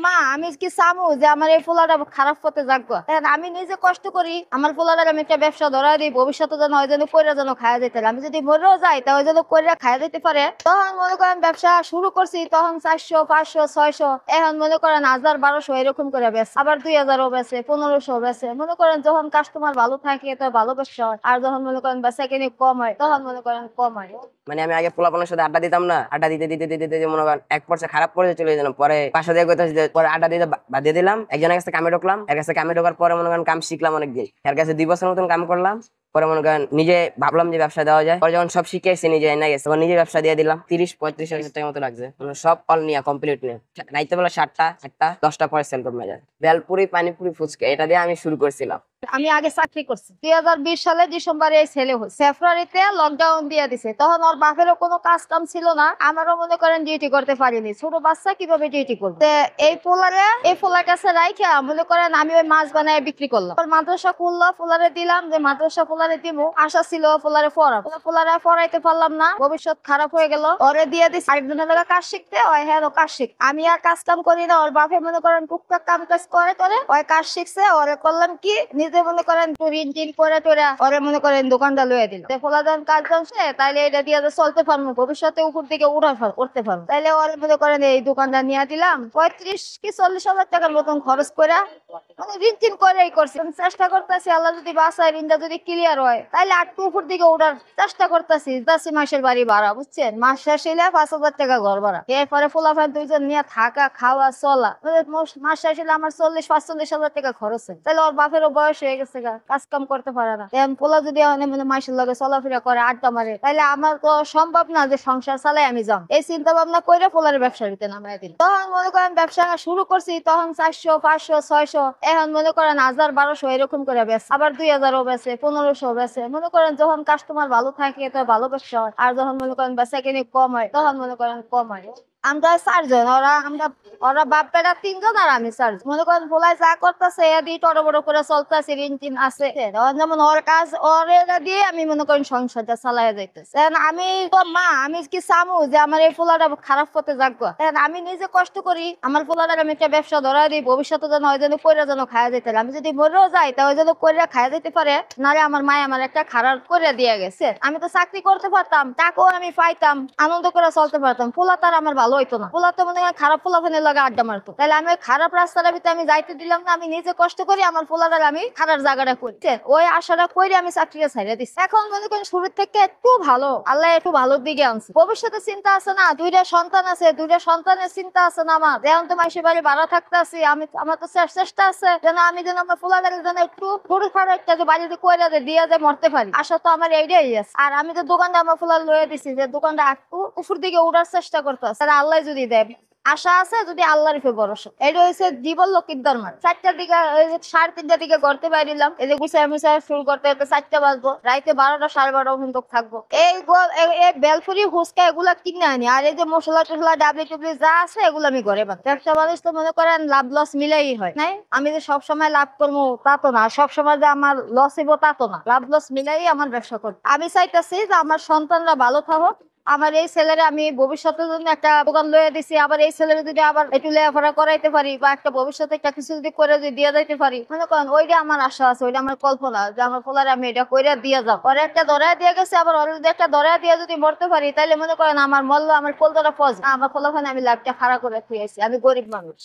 মা আমি কি চামু যে আমার এই পোলাটা খারাপ পথে যাক। আমি নিজে কষ্ট করি, আমার পোলাটার আমি একটা ব্যবসা ধরা দিই, ভবিষ্যতে যেন ওই যেন কইরা যেন খাওয়া যেতে পারে। আমি যদি মরেও যাই তা ওই যেন কইরা খাওয়া যেতে পারে। তখন মনে করেন ব্যবসা শুরু করছি, তখন 400 500 600, এখন মনে করেন 1000 1200 এরকম করে বেছে, আবার 2000ও বেছে, 1500 বেছে। মনে করেন যখন কাস্টমার ভালো থাকে তো ভালো ব্যবসা হয়, আর যখন মনে করেন বেচা কিনি কম হয় তখন মনে করেন কম হয়। মানে আমি আগে পোলাপানের সাথে আড্ডা দিতাম না, আড্ডা দিতে দিতে দিতে দিতে মনে করেন এক পর্যায়ে খারাপ পর্যায়ে চলে যেতাম। পরে পাশে দিয়ে কথা পরে আড্ডা দিতে বাদ দিয়ে দিলাম, একজনের কাছে কামে ঢুকলাম। এর কাছে কামে ঢোকার পরে মনে করেন কাম শিখলাম অনেক দিন, এর কাছে 2 বছর মতন কাম করলাম। পরে মনে করেন নিজে ভাবলাম যে ব্যবসা দেওয়া যায়। পরে যখন সব শিখে এসে নিজে এনে গেছে, তখন নিজে ব্যবসা দিয়ে দিলাম। 30-35 হাজার টাকার মতো লাগছে, মানে সব অল নিয়ে কমপ্লিট নিয়ে। রাইতে বেলা 7টা 8টা 10টা পরে সেল করবে যায়। বেলপুরি পানিপুরি ফুচকা এটা দিয়ে আমি শুরু করছিলাম। আমি আগে চাকরি করছি 2020 সালে ডিসেম্বরে এই ছেলে হয়েছে, ফেব্রুয়ারিতে লকডাউন দিয়ে দিছে। তখন ওর বাপেরও কোনো কাজ কাম ছিল না, আমারও মনে করেন ডিউটি করতে পারিনি। ছোট বাচ্চা কিভাবে ডিউটি করবে? এই পোলার কাছে রাইখা মনে করেন আমি ওই মাছ বানায় বিক্রি করলাম। মাদ্রাসা খুললো, পোলারে দিলাম যে মাদ্রাসা পোলারে দিব, আশা ছিল পোলারে পড়াবো। পোলারে পড়াইতে পারলাম না, ভবিষ্যৎ খারাপ হয়ে গেল। ওরে দিয়ে দিছি আরেকজনের লগে কাজ শিখতে, ওই হ্যাঁ কাজ শিখ। আমি আর কাজ কাম করি না, ওর বাপে মনে করেন টুকটাক কাম কাজ করে ওই কাজ শিখছে। ওরে করলাম কি, নিজে মনে করেন ঋণ টিন করে টোরা ওরে মনে করেন দোকানটা লয়ে দিল। ফলাদান কাজ জানছে, তাইলে এটা দিয়ে চলতে পারবো, ভবিষ্যতে উপর দিকে উঠতে পারবো। তাইলে ওরে মনে করেন এই দোকানটা নিয়ে দিলাম। 35 কি 40 হাজার টাকার মতন খরচ করে মানে ঋণ টিন করেই করছি। চেষ্টা করতেছি আল্লাহ যদি বাঁচায়, ঋণটা যদি ক্লিয়ার হয় তাইলে একটু উপর দিকে উঠার চেষ্টা করতেছি। মাসের বাড়ি ভাড়া, বুঝছেন, মাস শেষ হইলে 5000 টাকা ঘর ভাড়া। এরপরে ফোলাফান দুইজন নিয়ে থাকা খাওয়া চলা, মাস শেষ হইলে আমার 40-45 হাজার টাকা খরচ হয়। তাহলে ওর বাপেরও বয়স হয়ে গেছে, কাজ কাম করতে পারে না। পোলা যদি মানে মাসের লগে চলাফেরা করে, আড্ডা মারে, তাহলে আমার তো সম্ভব না যে সংসার চালাই আমি যাম। এই চিন্তা ভাবনা করে পোলার ব্যবসা দিতে নামাই দিল। তখন মনে করেন ব্যবসা শুরু করছি, তখন 400 500 600, এখন মনে করেন 1000 1200 এরকম করে বেছে, আবার 2000ও বেছে, 1500 বেছে। মনে করেন যখন কাস্টমার ভালো থাকে তো ভালো ব্যবসা হয়, আর যখন মনে করেন বেচা কিনি কম হয় তখন মনে করেন কম হয়। আমরা 4 জন, ওরা বাপ বেটা 3 জন আর আমি 4 জন। মনে করেন ভোলাই যা করতেছে এদি বড় বড় করে চলতেছে, ঋণ টিন আছে। যেমন ওর কাজ ওর দিয়ে আমি মনে করেন সংসারটা চালাই যাইতেছে। আমি তো মা আমি কি চামু যে আমার এই পোলাটা খারাপ পথে যাক। আমি নিজে কষ্ট করি, আমার পোলাটার আমি একটা ব্যবসা ধরা দিই, ভবিষ্যতে যেন ওই যেন কইরা যেন খাওয়া যেতে পারে। আমি যদি মরেও যাই তা ওই যেন কইরা খাওয়া যেতে পারে। নাহলে আমার মায় আমার একটা খারাপ করে দিয়ে গেছে। আমি তো চাকরি করতে পারতাম, টাকাও আমি পাইতাম, আনন্দ করে চলতে পারতাম। পোলা তার আমার ভালো হইতো না, পোলা তো মনে হয় খারাপ পোলাফানের লাগে আড্ডা মারতো। তাহলে আমি খারাপ রাস্তার ভিতরে আমি যাইতে দিলাম না। আমি নিজে কষ্ট করি, আমার পোলাটার আমি খারাপ জায়গাটা করি, ওই আশাটা করে আমি চাকরিটা ছাড়িয়ে দিচ্ছি। এখন মনে করেন শুরুর থেকে একটু ভালো, আল্লাহ একটু ভালোর দিকে আনছে। ভবিষ্যতে চিন্তা আছে না, 2টা সন্তান আছে, 2টা সন্তানের চিন্তা আছে না আমার। এখন তো মাসের বাড়ি ভাড়া থাকতে আছি, আমার তো চেষ্টা আছে যেন আমি যেন আমার পোলাটার যেন একটু ছোট খাটো একটা যে বাড়িতে কইরা দিয়ে যায় মরতে পারি। আশা তো আমার এইটাই আছে। আর আমি তো দোকানটা আমার পোলা লয়ে দিছি, যে দোকানটা একটু উপর দিকে উঠার চেষ্টা করতে আছে। আল্লাহ যদি দেয়, আশা আছে যদি আল্লাহর উপরে ভরসা। এটা হচ্ছে জীবন লক্ষ্মীর দরমার। 4টার দিকে 3:30টার দিকে ঘরতে বাইরিলাম, এই যে গুছাই মুছাই শুরু করতে 4টা বাজবো, রাইতে 12টা 12:30 পর্যন্ত থাকবো। এই বেলপুরি ফুচকা এগুলা কিনে আনি, আর এই যে মশলা টসলা ডাবলি টুবলি যা আছে এগুলো আমি ঘরে বানাই। ব্যবসা মানুষ তো মনে করেন লাভ লস মিলাই হয় নাই। আমি যে সবসময় লাভ করবো তা তো না, সবসময় যে আমার লস হইব তা তো না, লাভ লস মিলাই আমার ব্যবসা করবো। আমি চাইতেছি যে আমার সন্তানরা ভালো থাকুক। আমার এই ছেলেরা আমি ভবিষ্যতের জন্য একটা দোকান লয়ে দিছি, আবার এই ছেলেরা যদি আবার একটু লেখাপড়া করাইতে পারি বা একটা ভবিষ্যতে একটা কিছু যদি করে যদি দিয়ে যাইতে পারি, মনে করেন ওইটা আমার আশা আছে, ওইটা আমার কল্পনা যে আমার পোলারে আমি এটা কইরা দিয়ে যাবো। ওরা একটা ধরায় দিয়ে গেছে, আবার ওরা যদি একটা ধরায় দিয়ে যদি মরতে পারি, তাহলে মনে করেন আমার মরলো আমার কলতটা ফজ, আমার পোলাখানে আমি লাভটা খাড়া করে খুঁয়েছি। আমি গরিব মানুষ।